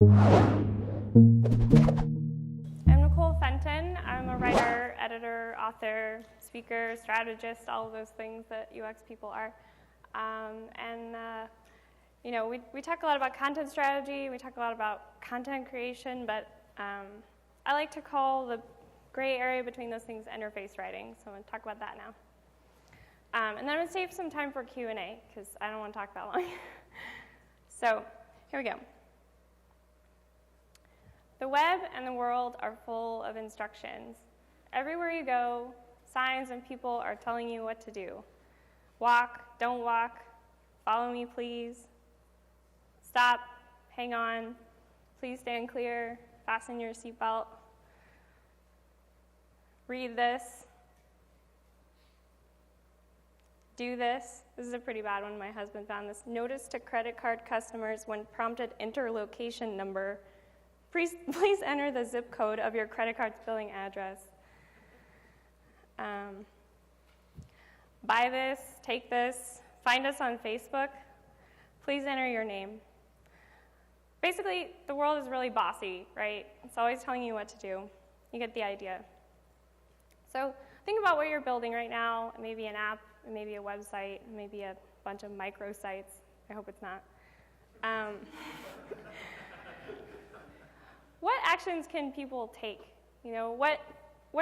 I'm NicoleFenton. I'm a writer, editor, author, speaker, strategist, all of those things that UX people are. You know, we talk a lot about content strategy, we talk a lot about content creation, but I like to call the gray area between those things interface writing, so I'm going to talk about that now. And then I'm going to save some time for Q&A, because I don't want to talk that long. So here we go. The web and the world are full of instructions. Everywhere you go, signs and people are telling you what to do. Walk, don't walk, follow me please, stop, hang on, please stand clear, fasten your seatbelt, read this, do this. This is a pretty bad one, my husband found this. Notice to credit card customers when prompted enter location number. Please enter the zip code of your credit card's billing address. Buy this, take this, find us on Facebook. Please enter your name. Basically, the world is really bossy, right? It's always telling you what to do. You get the idea. So think about what you're building right now. Maybe an app, maybe a website, maybe a bunch of microsites. I hope it's not. What actions can people take? You know, what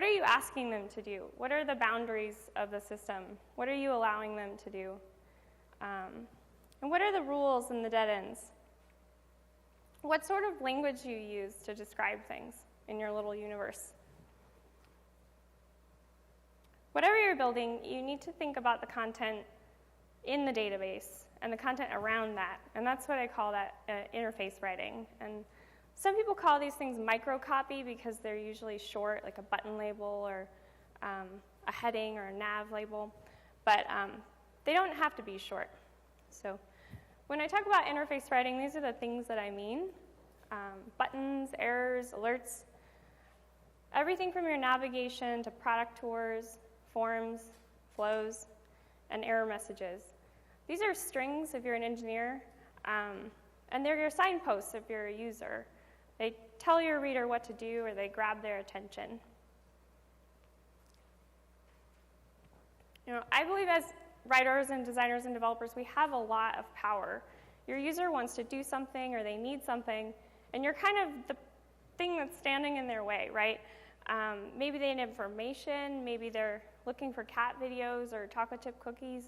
are you asking them to do? What are the boundaries of the system? What are you allowing them to do? And what are the rules and the dead ends? What sort of language do you use to describe things in your little universe? Whatever you're building, you need to think about the content in the database and the content around that. And that's what I call that interface writing. And some people call these things microcopy because they're usually short, like a button label or a heading or a nav label. But they don't have to be short. So when I talk about interface writing, these are the things that I mean. Buttons, errors, alerts, everything from your navigation to product tours, forms, flows, and error messages. These are strings if you're an engineer, and they're your signposts if you're a user. They tell your reader what to do, or they grab their attention. You know, I believe as writers and designers and developers, we have a lot of power. Your user wants to do something, or they need something, and you're kind of the thing that's standing in their way, right? Maybe they need information, maybe they're looking for cat videos or chocolate chip cookies.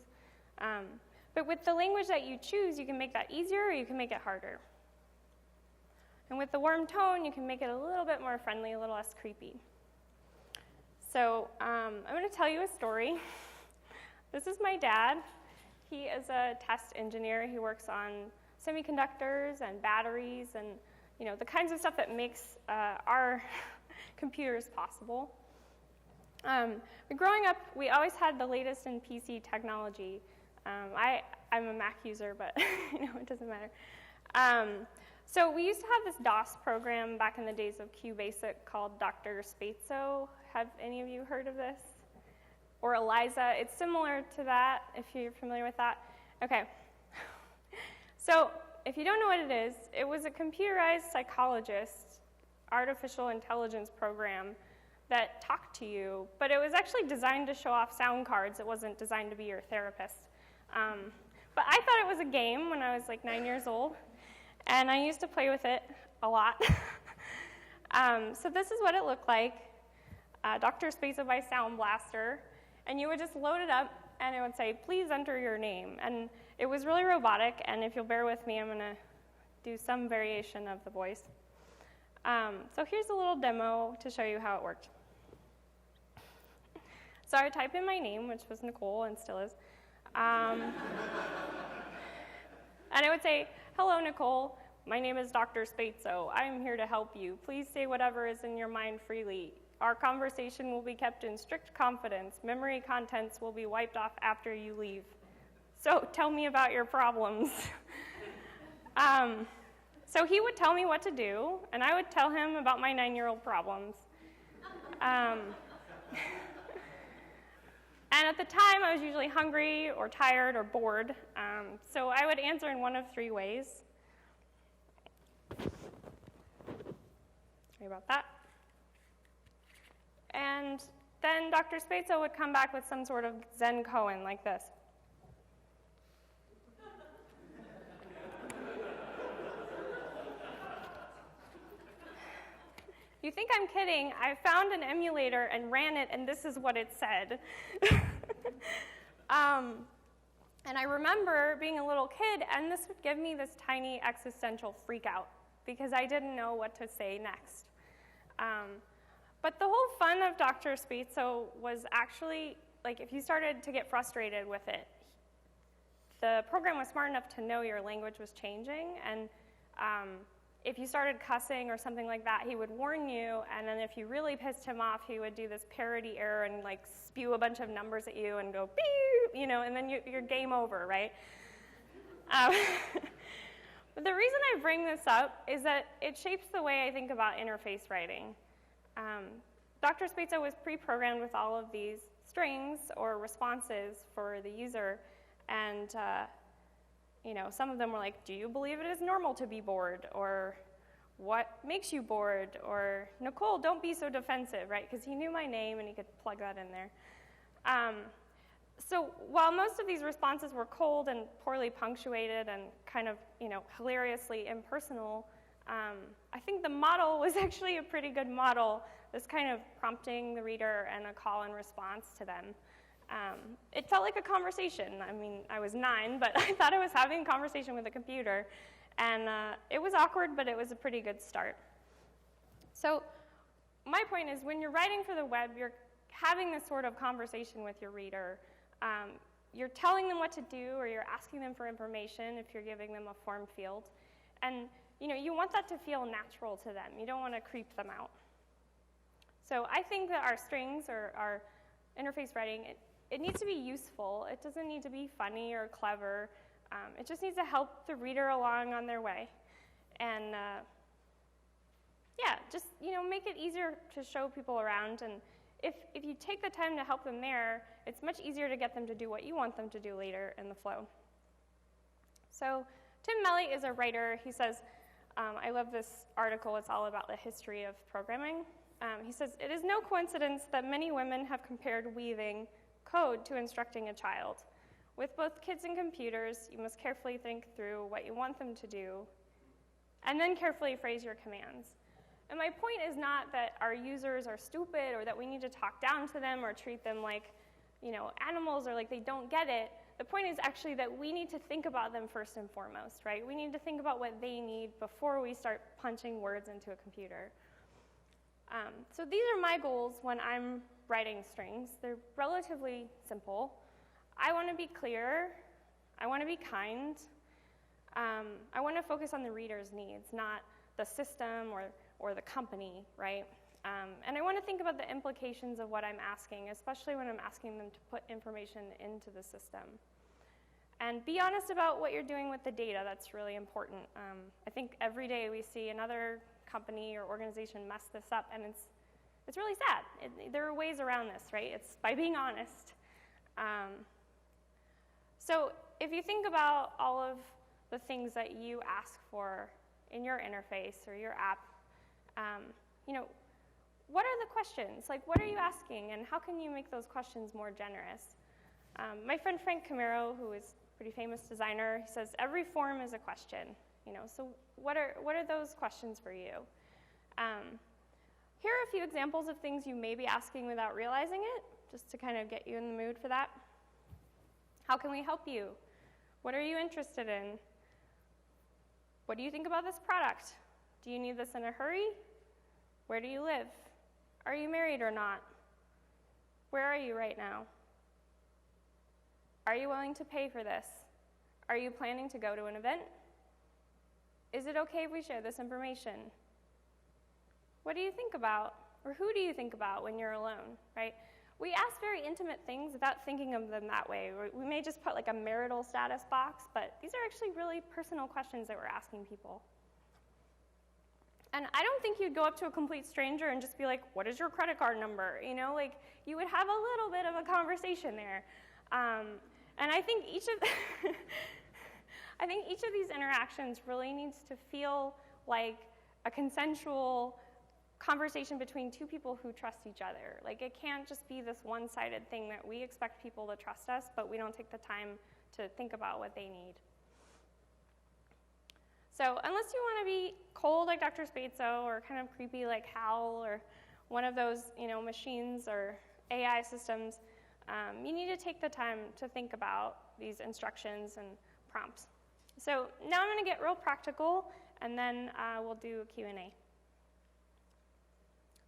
But with the language that you choose, you can make that easier, or you can make it harder. And with the warm tone, you can make it a little bit more friendly, a little less creepy. So I'm going to tell you a story. This is my dad. He is a test engineer. He works on semiconductors and batteries and, you know, the kinds of stuff that makes our computers possible. But growing up, we always had the latest in PC technology. I'm a Mac user, but you know, it doesn't matter. So we used to have this DOS program back in the days of QBasic called Dr. Spatzo. Have any of you heard of this? Or ELIZA. It's similar to that, if you're familiar with that. Okay. So if you don't know what it is, it was a computerized psychologist, artificial intelligence program that talked to you, but it was actually designed to show off sound cards. It wasn't designed to be your therapist. But I thought it was a game when I was like 9 years old, and I used to play with it a lot. So this is what it looked like, Dr. Spatzo by Sound Blaster, and you would just load it up, and it would say, please enter your name. And it was really robotic, and if you'll bear with me, I'm going to do some variation of the voice. So here's a little demo to show you how it worked. So I would type in my name, which was Nicole and still is. And it would say, hello, Nicole. My name is Dr. Spatzo. I am here to help you. Please say whatever is in your mind freely. Our conversation will be kept in strict confidence. Memory contents will be wiped off after you leave. So tell me about your problems. So he would tell me what to do, and I would tell him about my 9-year-old problems. And at the time, I was usually hungry or tired or bored. So I would answer in one of 3 ways. Sorry about that. And then Dr. Spezzo would come back with some sort of Zen koan like this. You think I'm kidding? I found an emulator and ran it, and this is what it said. And I remember being a little kid, and this would give me this tiny existential freak out because I didn't know what to say next. But the whole fun of Dr. Spezzo was actually, like, if you started to get frustrated with it, the program was smart enough to know your language was changing, and if you started cussing or something like that, he would warn you, and then if you really pissed him off, he would do this parody error and like spew a bunch of numbers at you and go beep, you know, and then you're game over, right? But the reason I bring this up is that it shapes the way I think about interface writing. Dr. Spezzo was pre-programmed with all of these strings or responses for the user, and you know, some of them were like, do you believe it is normal to be bored? Or what makes you bored? Or Nicole, don't be so defensive, right? Because he knew my name and he could plug that in there. So while most of these responses were cold and poorly punctuated and kind of, you know, hilariously impersonal, I think the model was actually a pretty good model, this kind of prompting the reader and a call and response to them. It felt like a conversation. I mean, I was 9, but I thought I was having a conversation with a computer. And it was awkward, but it was a pretty good start. So my point is, when you're writing for the web, you're having this sort of conversation with your reader. You're telling them what to do, or you're asking them for information if you're giving them a form field. And you know, you want that to feel natural to them. You don't want to creep them out. So I think that our strings or our interface writing, it needs to be useful. It doesn't need to be funny or clever. It just needs to help the reader along on their way. And yeah, just, you know, make it easier to show people around. And if you take the time to help them there, it's much easier to get them to do what you want them to do later in the flow. So Tim Melly is a writer. He says, I love this article. It's all about the history of programming. He says, it is no coincidence that many women have compared weaving code to instructing a child. With both kids and computers, you must carefully think through what you want them to do, and then carefully phrase your commands. And my point is not that our users are stupid or that we need to talk down to them or treat them like, you know, animals or like they don't get it. The point is actually that we need to think about them first and foremost, right? We need to think about what they need before we start punching words into a computer. So these are my goals when I'm writing strings. They're relatively simple. I want to be clear. I want to be kind. I want to focus on the reader's needs, not the system or the company, right? And I want to think about the implications of what I'm asking, especially when I'm asking them to put information into the system. And be honest about what you're doing with the data. That's really important. I think every day we see another company or organization mess this up, and it's really sad. There are ways around this, right? It's by being honest. So if you think about all of the things that you ask for in your interface or your app, you know, what are the questions? Like, what are you asking, and how can you make those questions more generous? My friend Frank Camaro, who is a pretty famous designer, he says every form is a question. You know, so what are those questions for you? Here are a few examples of things you may be asking without realizing it, just to kind of get you in the mood for that. How can we help you? What are you interested in? What do you think about this product? Do you need this in a hurry? Where do you live? Are you married or not? Where are you right now? Are you willing to pay for this? Are you planning to go to an event? Is it okay if we share this information? What do you think about, or who do you think about when you're alone, right? We ask very intimate things without thinking of them that way. We may just put like a marital status box, but these are actually really personal questions that we're asking people. And I don't think you'd go up to a complete stranger and just be like, what is your credit card number? You know, like you would have a little bit of a conversation there. And I think each of these interactions really needs to feel like a consensual conversation between two people who trust each other. Like, it can't just be this one-sided thing that we expect people to trust us, but we don't take the time to think about what they need. So unless you want to be cold like Dr. Spatzo or kind of creepy like Hal or one of those, machines or AI systems, you need to take the time to think about these instructions and prompts. So now I'm going to get real practical, and then we'll do a Q&A.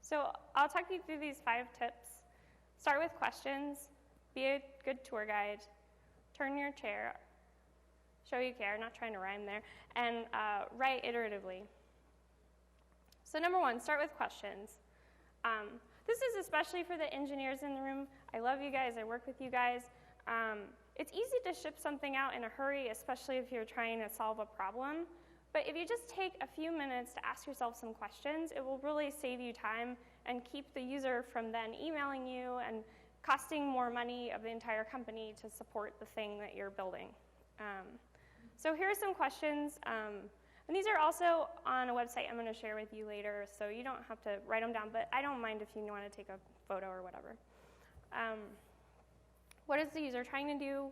So I'll talk you through these 5 tips. Start with questions, be a good tour guide, turn your chair, show you care, not trying to rhyme there, and write iteratively. So number 1, start with questions. This is especially for the engineers in the room. I love you guys, I work with you guys. It's easy to ship something out in a hurry, especially if you're trying to solve a problem. But if you just take a few minutes to ask yourself some questions, it will really save you time and keep the user from then emailing you and costing more money of the entire company to support the thing that you're building. So here are some questions. And these are also on a website I'm going to share with you later, so you don't have to write them down, but I don't mind if you want to take a photo or whatever. What is the user trying to do?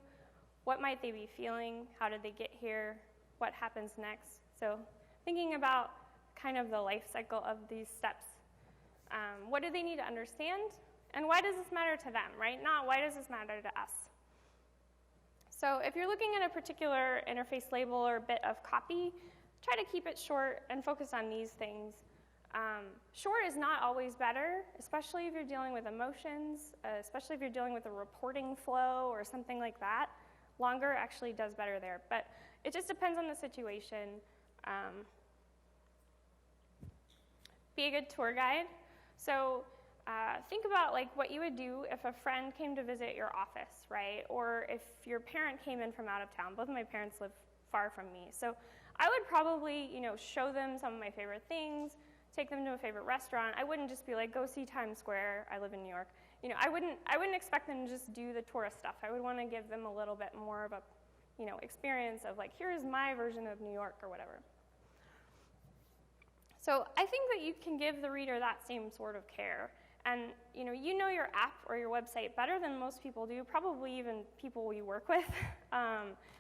What might they be feeling? How did they get here? What happens next? So thinking about kind of the life cycle of these steps. What do they need to understand? And why does this matter to them, right? Not why does this matter to us? So if you're looking at a particular interface label or bit of copy, try to keep it short and focus on these things. Short is not always better, especially if you're dealing with emotions, especially if you're dealing with a reporting flow or something like that. Longer actually does better there, but it just depends on the situation. Be a good tour guide. So think about like what you would do if a friend came to visit your office, right? Or if your parent came in from out of town. Both of my parents live far from me. So I would probably, show them some of my favorite things, take them to a favorite restaurant. I wouldn't just be like, go see Times Square. I live in New York. I wouldn't expect them to just do the tourist stuff. I would want to give them a little bit more of a, experience of like, here's my version of New York or whatever. So I think that you can give the reader that same sort of care. And you know your app or your website better than most people do, probably even people we work with.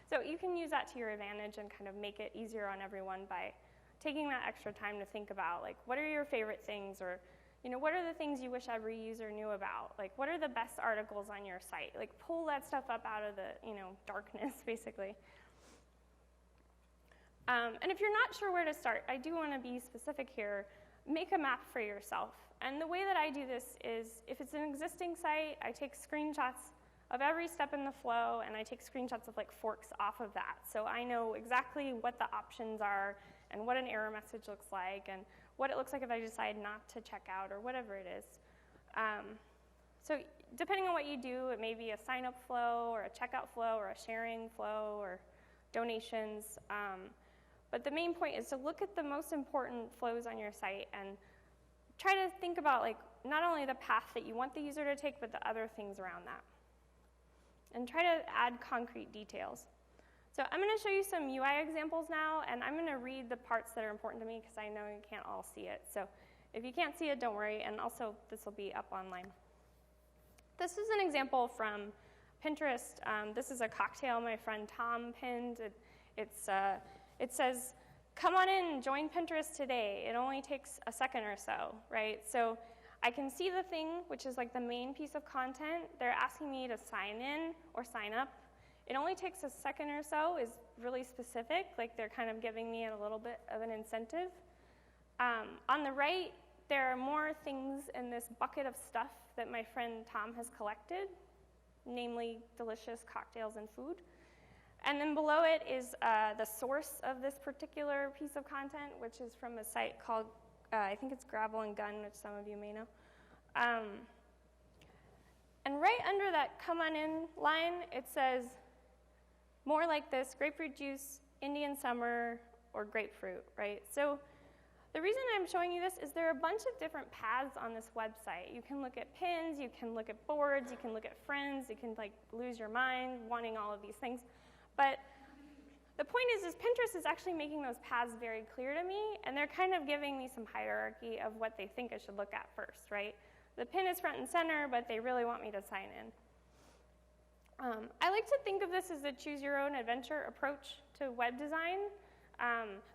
So you can use that to your advantage and kind of make it easier on everyone by taking that extra time to think about, like, what are your favorite things, or what are the things you wish every user knew about? Like, what are the best articles on your site? Like, pull that stuff up out of the darkness, basically. And if you're not sure where to start, I do want to be specific here. Make a map for yourself. And the way that I do this is, if it's an existing site, I take screenshots of every step in the flow, and I take screenshots of like forks off of that. So I know exactly what the options are, and what an error message looks like, and what it looks like if I decide not to check out, or whatever it is. So depending on what you do, it may be a sign-up flow, or a checkout flow, or a sharing flow, or donations. But the main point is to look at the most important flows on your site and try to think about like not only the path that you want the user to take, but the other things around that. And try to add concrete details. So I'm going to show you some UI examples now, and I'm going to read the parts that are important to me because I know you can't all see it. So if you can't see it, don't worry, and also this will be up online. This is an example from Pinterest. This is a cocktail my friend Tom pinned. It says, come on in, join Pinterest today. It only takes a second or so, right? So I can see the thing, which is like the main piece of content. They're asking me to sign in or sign up. It only takes a second or so, is really specific, like they're kind of giving me a little bit of an incentive. On the right, there are more things in this bucket of stuff that my friend Tom has collected, namely delicious cocktails and food. And then below it is the source of this particular piece of content, which is from a site called, I think it's Gravel and Gun, which some of you may know. And right under that come on in line, it says, more like this, grapefruit juice, Indian summer, or grapefruit, right? So the reason I'm showing you this is there are a bunch of different paths on this website. You can look at pins, you can look at boards, you can look at friends, you can like lose your mind wanting all of these things. But the point is Pinterest is actually making those paths very clear to me, and they're kind of giving me some hierarchy of what they think I should look at first, right? The pin is front and center, but they really want me to sign in. I like to think of this as a choose-your-own-adventure approach to web design.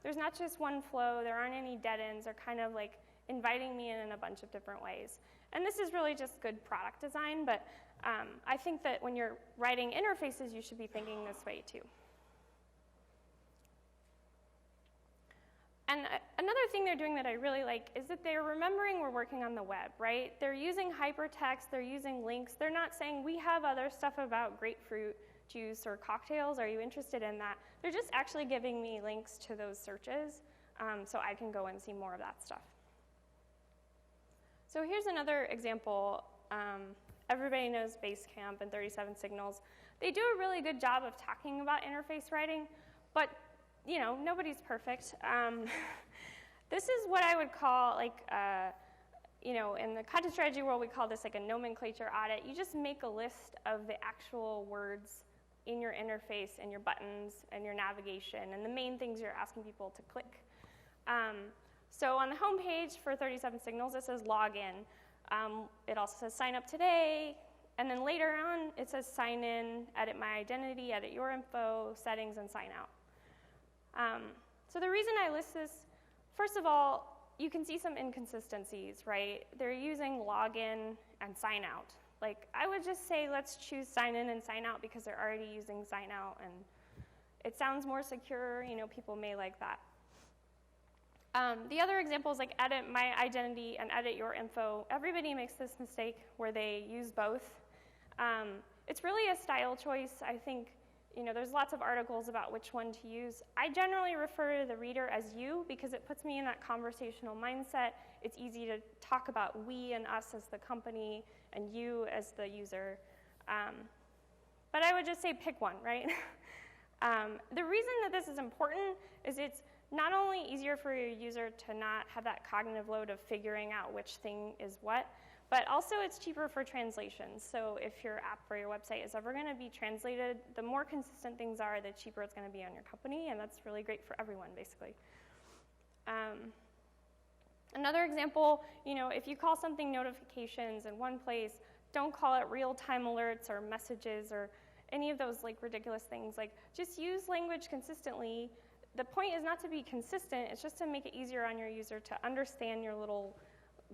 There's not just one flow. There aren't any dead ends. They're kind of like inviting me in a bunch of different ways. And this is really just good product design, but I think that when you're writing interfaces, you should be thinking this way too. And another thing they're doing that I really like is that they're remembering we're working on the web, right? They're using hypertext, they're using links. They're not saying, we have other stuff about grapefruit juice or cocktails. Are you interested in that? They're just actually giving me links to those searches so I can go and see more of that stuff. So here's another example. Everybody knows Basecamp and 37 Signals. They do a really good job of talking about interface writing, but you know, nobody's perfect. This is what I would call like, you know, in the content strategy world, we call this like a nomenclature audit. You just make a list of the actual words in your interface and your buttons and your navigation and the main things you're asking people to click. So on the home page for 37 Signals, it says login. It also says sign up today. And then later on, it says sign in, edit my identity, edit your info, settings, and sign out. So the reason I list this, first of all, you can see some inconsistencies, right? They're using login and sign out. Like, I would just say let's choose sign in and sign out because they're already using sign out, and it sounds more secure. You know, people may like that. The other example is like edit my identity and edit your info. Everybody makes this mistake where they use both. It's really a style choice. I think, you know, there's lots of articles about which one to use. I generally refer to the reader as you because it puts me in that conversational mindset. It's easy to talk about we and us as the company and you as the user. But I would just say pick one, right? The reason that this is important is it's not only easier for your user to not have that cognitive load of figuring out which thing is what, but also it's cheaper for translations. So if your app for your website is ever going to be translated, the more consistent things are, the cheaper it's going to be on your company, and that's really great for everyone, basically. Another example, you know, if you call something notifications in one place, don't call it real-time alerts or messages or any of those like ridiculous things. Like, just use language consistently. The point is not to be consistent, it's just to make it easier on your user to understand your little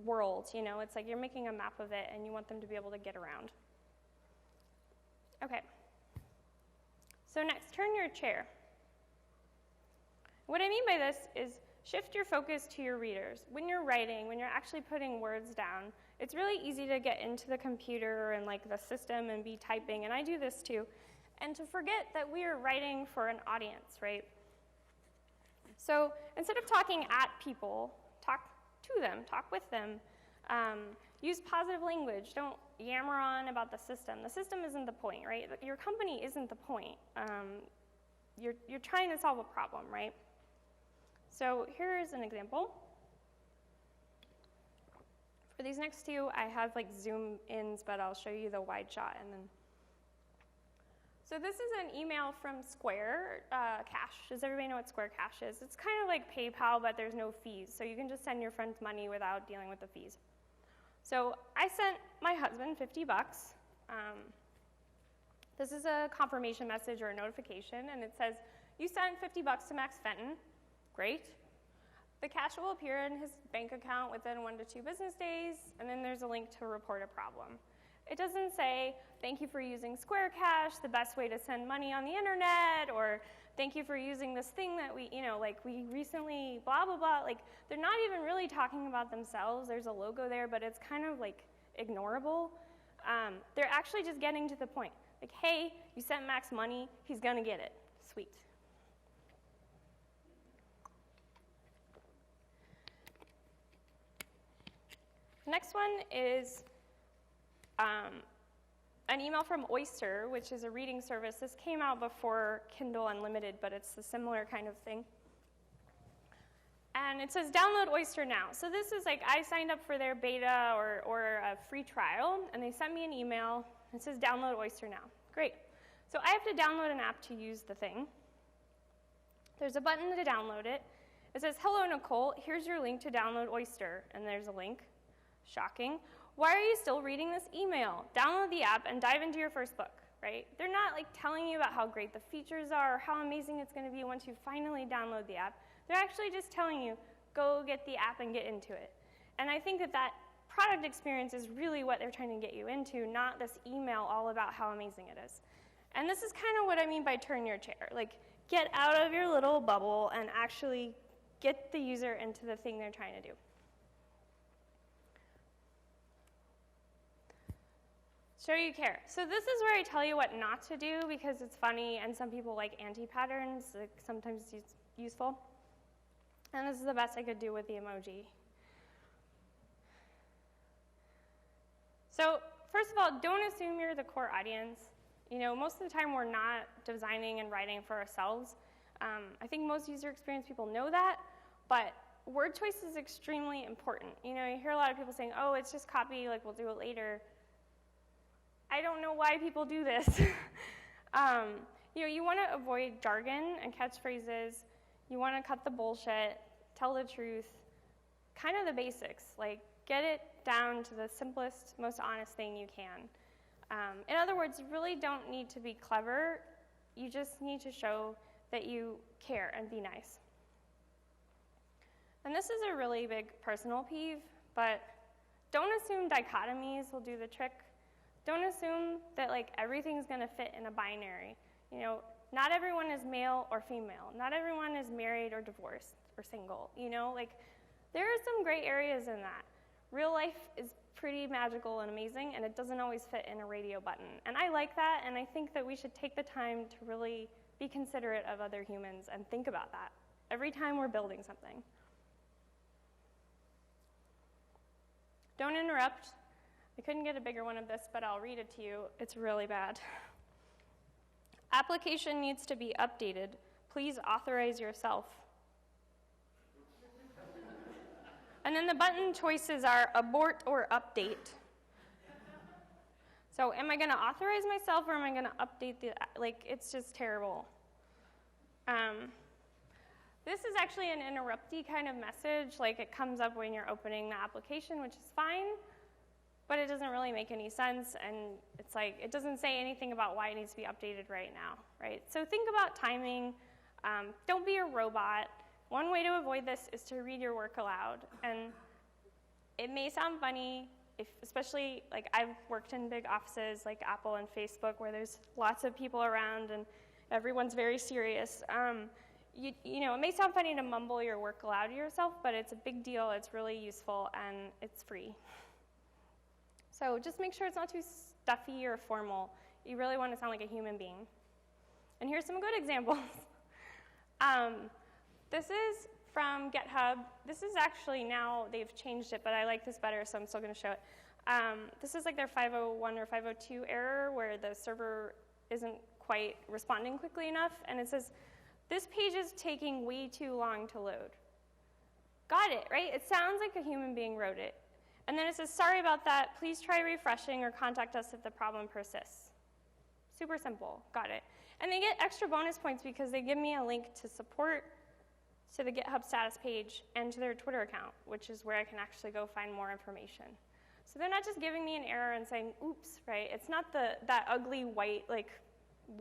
world, you know, it's like you're making a map of it and you want them to be able to get around. Okay. So next, turn your chair. What I mean by this is shift your focus to your readers. When you're writing, when you're actually putting words down, it's really easy to get into the computer and like the system and be typing, and I do this too, and to forget that we are writing for an audience, right? So instead of talking at people, talk to them, talk with them. Use positive language. Don't yammer on about the system. The system isn't the point, right? Your company isn't the point. You're trying to solve a problem, right? So here's an example. For these next two, I have like zoom ins, but I'll show you the wide shot and then. So this is an email from Square Cash. Does everybody know what Square Cash is? It's kind of like PayPal, but there's no fees. So you can just send your friends money without dealing with the fees. So I sent my husband $50. This is a confirmation message or a notification, and it says, you sent $50 to Max Fenton. Great. The cash will appear in his bank account within 1 to 2 business days, and then there's a link to report a problem. It doesn't say, thank you for using Square Cash, the best way to send money on the internet, or thank you for using this thing that we, you know, like we recently, blah, blah, blah. Like, they're not even really talking about themselves. There's a logo there, but it's kind of like ignorable. They're actually just getting to the point. Like, hey, you sent Max money, he's gonna get it. Sweet. Next one is an email from Oyster, which is a reading service. This came out before Kindle Unlimited, but it's a similar kind of thing. And it says, download Oyster now. So this is like, I signed up for their beta or a free trial, and they sent me an email. It says, download Oyster now. Great. So I have to download an app to use the thing. There's a button to download it. It says, hello, Nicole, here's your link to download Oyster. And there's a link. Shocking. Why are you still reading this email? Download the app and dive into your first book, right? They're not like telling you about how great the features are or how amazing it's going to be once you finally download the app. They're actually just telling you, go get the app and get into it. And I think that that product experience is really what they're trying to get you into, not this email all about how amazing it is. And this is kind of what I mean by turn your chair. Like, get out of your little bubble and actually get the user into the thing they're trying to do. Show you care. So this is where I tell you what not to do because it's funny and some people like anti-patterns, like sometimes it's useful. And this is the best I could do with the emoji. So first of all, don't assume you're the core audience. You know, most of the time we're not designing and writing for ourselves. I think most user experience people know that, but word choice is extremely important. You know, you hear a lot of people saying, oh, it's just copy, like we'll do it later. I don't know why people do this. You know, you want to avoid jargon and catchphrases. You want to cut the bullshit, tell the truth, kind of the basics. Like, get it down to the simplest, most honest thing you can. In other words, you really don't need to be clever. You just need to show that you care and be nice. And this is a really big personal peeve, but don't assume dichotomies will do the trick. Don't assume that like everything's going to fit in a binary. You know, not everyone is male or female. Not everyone is married or divorced or single. You know, like there are some gray areas in that. Real life is pretty magical and amazing, and it doesn't always fit in a radio button. And I like that, and I think that we should take the time to really be considerate of other humans and think about that every time we're building something. Don't interrupt. I couldn't get a bigger one of this, but I'll read it to you. It's really bad. Application needs to be updated. Please authorize yourself. And then the button choices are abort or update. So am I going to authorize myself or am I going to update the, like, it's just terrible. This is actually an interrupty kind of message. Like, it comes up when you're opening the application, which is fine, but it doesn't really make any sense. And it's like, it doesn't say anything about why it needs to be updated right now, right? So think about timing. Don't be a robot. One way to avoid this is to read your work aloud. And it may sound funny, especially like I've worked in big offices like Apple and Facebook where there's lots of people around and everyone's very serious. You know, it may sound funny to mumble your work aloud to yourself, but it's a big deal, it's really useful, and it's free. So just make sure it's not too stuffy or formal. You really want to sound like a human being. And here's some good examples. This is from GitHub. This is actually now, they've changed it, but I like this better, so I'm still going to show it. This is like their 501 or 502 error where the server isn't quite responding quickly enough, and it says, this page is taking way too long to load. Got it, right? It sounds like a human being wrote it. And then it says, sorry about that. Please try refreshing or contact us if the problem persists. Super simple. Got it. And they get extra bonus points because they give me a link to support, to the GitHub status page, and to their Twitter account, which is where I can actually go find more information. So they're not just giving me an error and saying, oops, right? It's not that ugly white, like,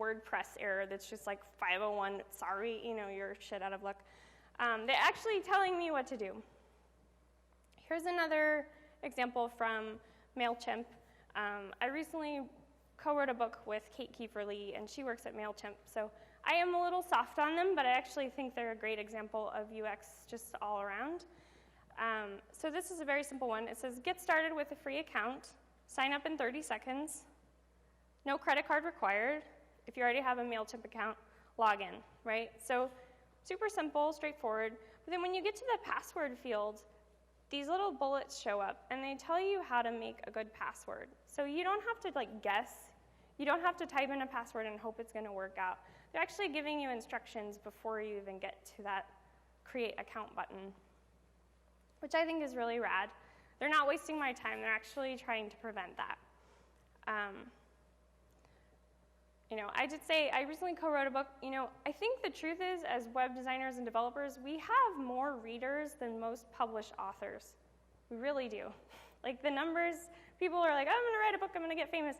WordPress error that's just like 501, sorry, you know, you're shit out of luck. They're actually telling me what to do. Here's another example from MailChimp. I recently co-wrote a book with Kate Kieferly, and she works at MailChimp. So I am a little soft on them, but I actually think they're a great example of UX just all around. So this is a very simple one. It says, get started with a free account, sign up in 30 seconds, no credit card required. If you already have a MailChimp account, log in, right? So super simple, straightforward. But then when you get to the password field, these little bullets show up, and they tell you how to make a good password. So you don't have to like guess. You don't have to type in a password and hope it's going to work out. They're actually giving you instructions before you even get to that create account button, which I think is really rad. They're not wasting my time. They're actually trying to prevent that. I did say I recently co-wrote a book. I think the truth is, as web designers and developers, we have more readers than most published authors. We really do. Like the numbers, people are like, oh, I'm going to write a book, I'm going to get famous.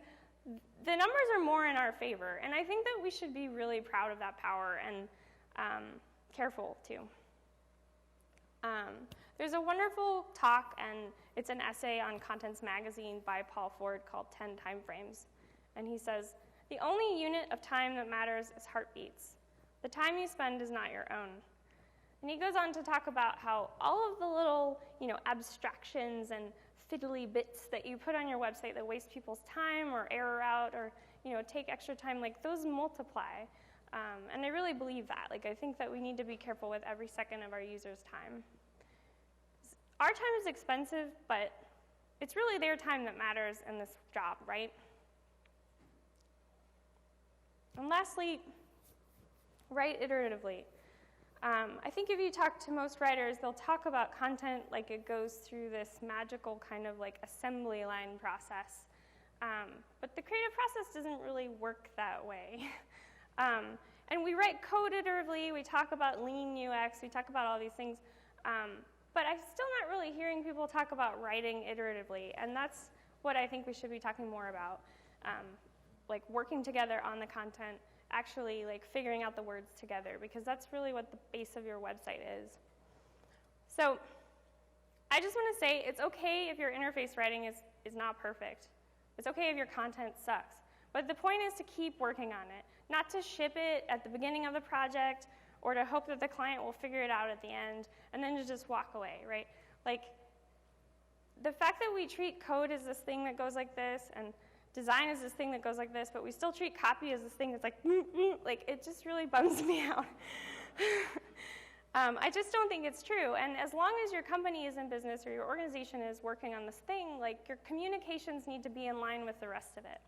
The numbers are more in our favor, and I think that we should be really proud of that power and careful too. There's a wonderful talk, and it's an essay on Contents Magazine by Paul Ford called 10 Timeframes. And he says, the only unit of time that matters is heartbeats. The time you spend is not your own. And he goes on to talk about how all of the little, abstractions and fiddly bits that you put on your website that waste people's time or error out or, take extra time, like those multiply. And I really believe that. Like, I think that we need to be careful with every second of our users' time. Our time is expensive, but it's really their time that matters in this job, right? And lastly, write iteratively. I think if you talk to most writers, they'll talk about content like it goes through this magical kind of like assembly line process. But the creative process doesn't really work that way. And we write code iteratively, we talk about lean UX, we talk about all these things, but I'm still not really hearing people talk about writing iteratively, and that's what I think we should be talking more about. Like working together on the content, actually like figuring out the words together, because that's really what the base of your website is. So I just want to say it's okay if your interface writing is not perfect. It's okay if your content sucks. But the point is to keep working on it, not to ship it at the beginning of the project or to hope that the client will figure it out at the end and then to just walk away, right? Like, the fact that we treat code as this thing that goes like this and design is this thing that goes like this, but we still treat copy as this thing that's like, it just really bums me out. I just don't think it's true. And as long as your company is in business or your organization is working on this thing, like your communications need to be in line with the rest of it.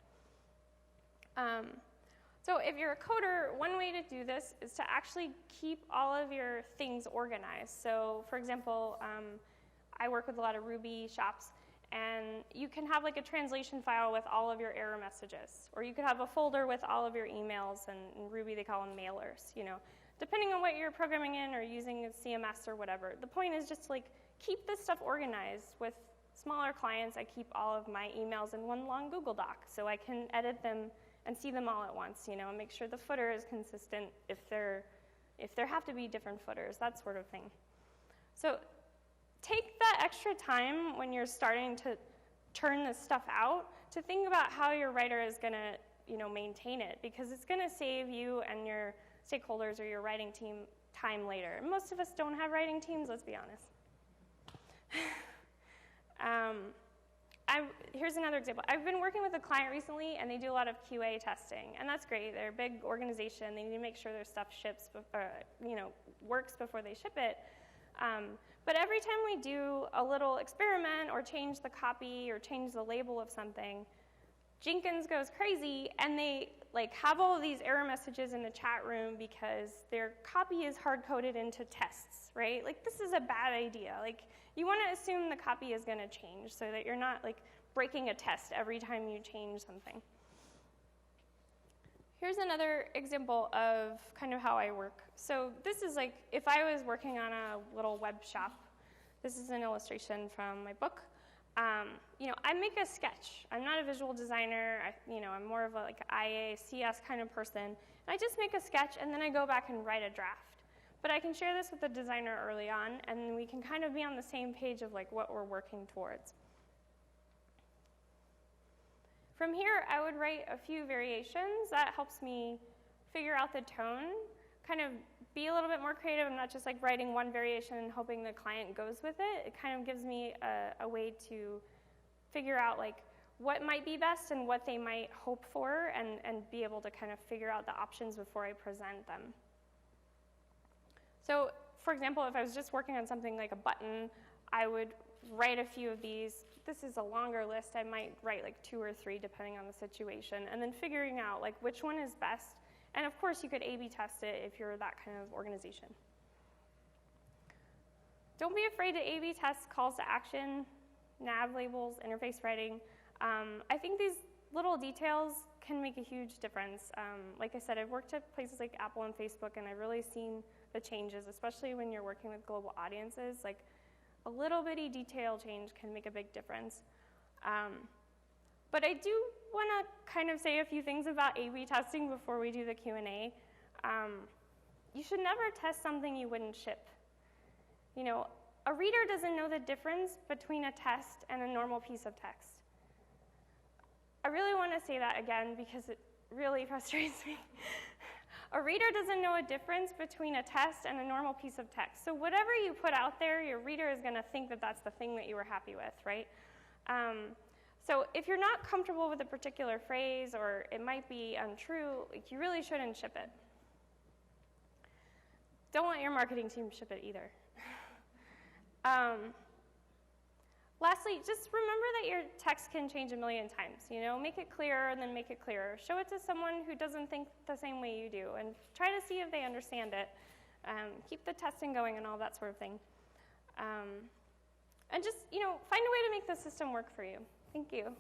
So if you're a coder, one way to do this is to actually keep all of your things organized. So for example, I work with a lot of Ruby shops, and you can have like a translation file with all of your error messages, or you could have a folder with all of your emails, and in Ruby they call them mailers, depending on what you're programming in or using a CMS or whatever. The point is just to like keep this stuff organized. With smaller clients, I keep all of my emails in one long Google Doc so I can edit them and see them all at once, and make sure the footer is consistent if there have to be different footers, that sort of thing. So take that extra time when you're starting to turn this stuff out to think about how your writer is going to, maintain it, because it's going to save you and your stakeholders or your writing team time later. Most of us don't have writing teams, let's be honest. Here's another example. I've been working with a client recently, and they do a lot of QA testing, and that's great. They're a big organization. They need to make sure their stuff works before they ship it. But every time we do a little experiment or change the copy or change the label of something, Jenkins goes crazy, and they have all of these error messages in the chat room because their copy is hard-coded into tests, right? This is a bad idea. You want to assume the copy is going to change so that you're not breaking a test every time you change something. Here's another example of kind of how I work. So this is if I was working on a little web shop. This is an illustration from my book. I make a sketch. I'm not a visual designer. I'm more of a IA, CS kind of person. And I just make a sketch, and then I go back and write a draft. But I can share this with the designer early on, and we can kind of be on the same page of what we're working towards. From here, I would write a few variations. That helps me figure out the tone, kind of be a little bit more creative. I'm not just writing one variation and hoping the client goes with it. It kind of gives me a way to figure out what might be best and what they might hope for, and be able to kind of figure out the options before I present them. So, for example, if I was just working on something like a button, I would write a few of these. This is a longer list. I might write 2 or 3 depending on the situation, and then figuring out which one is best. And of course, you could A/B test it if you're that kind of organization. Don't be afraid to A/B test calls to action, nav labels, interface writing. I think these little details can make a huge difference. Like I said, I've worked at places like Apple and Facebook, and I've really seen the changes, especially when you're working with global audiences. Like, a little bitty detail change can make a big difference. But I do want to kind of say a few things about A/B testing before we do the Q&A. You should never test something you wouldn't ship. You know, a reader doesn't know the difference between a test and a normal piece of text. I really want to say that again because it really frustrates me. A reader doesn't know a difference between a test and a normal piece of text. So whatever you put out there, your reader is going to think that that's the thing that you were happy with, right? So if you're not comfortable with a particular phrase or it might be untrue, like, you really shouldn't ship it. Don't let your marketing team ship it either. Lastly, just remember that your text can change a million times. You know, make it clearer and then make it clearer. Show it to someone who doesn't think the same way you do, and try to see if they understand it. Keep the testing going and all that sort of thing. And just, you know, find a way to make the system work for you. Thank you.